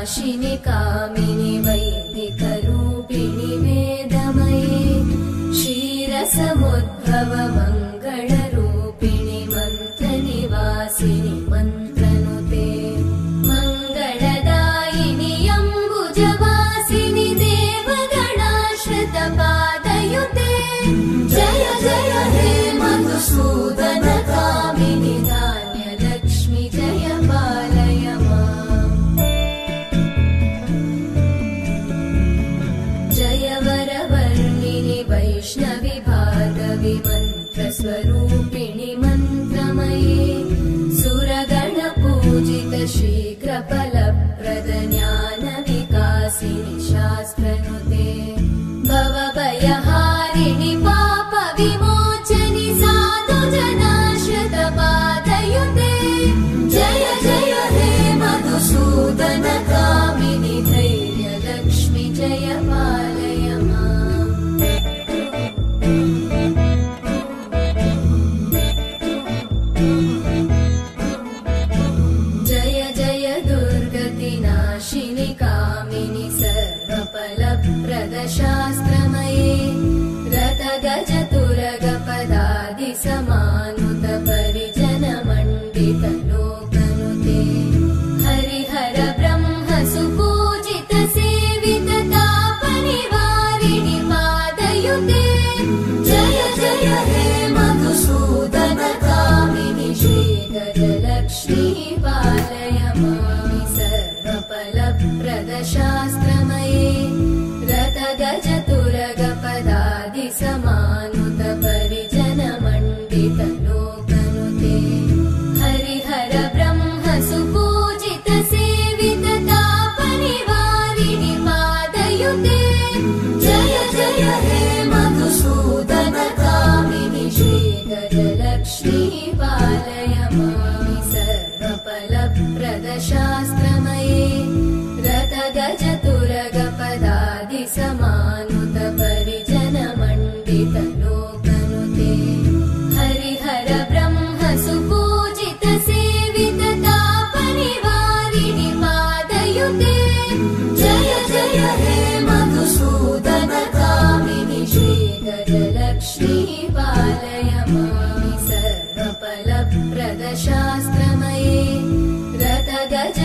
नाशिनि कामिनि वैदिकरूपिणि वेदमये क्षीरसमुद्भव मङ्गलरूपिणि मन्त्रनिवासिनि मन्त्रनुते मङ्गलदायिनि अम्बुजवासिनि देवगणाश्रितपादयुते जय जय हे मधुसूदन कामिनि धान्यलक्ष्मि जय पालय माम् जय वरवर्णिनि वैष्णवि भार्गवि मन्त्रस्वरूपिणि मन्त्रमये सुरगणपूजित शीघ्रफलप्रद ज्ञानविकासिनि शास्त्रनुते भवभयहारिणि पापविमोचनि साधुजनाश्रितपादयुते जय जय हे मधुसूदन कामिनि धैर्यलक्ष्मि जय पालय माम् जय जय दुर्गतिनाशिनि कामिनि सर्वफलप्रदशास्त्रमये रथगजतुरगपदादिसमानुत परिजनमण्डित लोकनुते हरिहर ब्रह्म सुपूजित सेवित तापनिवारिणि पादयुते जय जय हे मधुसूदन कामिनि श्रीगजलक्ष्मी पालय माम् सर्वफलप्रदशास्त्रमये रथगजतुरगपदादिसमानुत परिजनमण्डित लोकनुते हरिहर ब्रह्म सुपूजित सेवित तापनिवारिणि पादयुते जय जय हे मधुसूदन कामिनि श्रीगजलक्ष्मी पालय माम् सर्वफलप्रदशास्त्रमये रथगजतुरगपदादिसमानुत परिजनमण्डित लोकनुते हरिहर ब्रह्म सुपूजित सेवित तापनिवारिणि पादयुते जय जय हे मधुसूदन कामिनि श्रीगजलक्ष्मी पालय माम् सर्वफलप्रदशास्त्रमये रथगज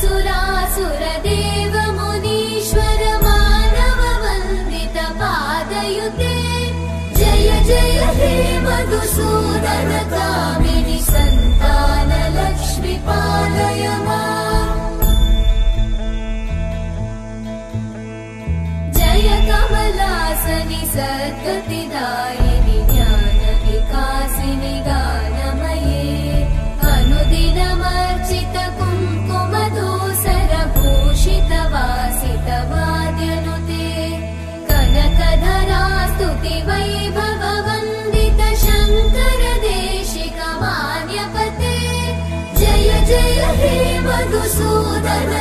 सुरासुरदेव मुनीश्वर मानव वन्दित पादयुते जय जय हे मधुसूदन कामिनि सन्तान लक्ष्मी पालय माम् जय कमलासनि सद्गतिदायिनि ज्ञान विकासिनि गानमये अनुदिनमर्चित कुङ्कुमधूसर भूषित वासित वाद्यनुते कनकधरा स्तुति वैभव वन्दित शङ्कर देशिक मान्यपते जय जय हे मधुसूदन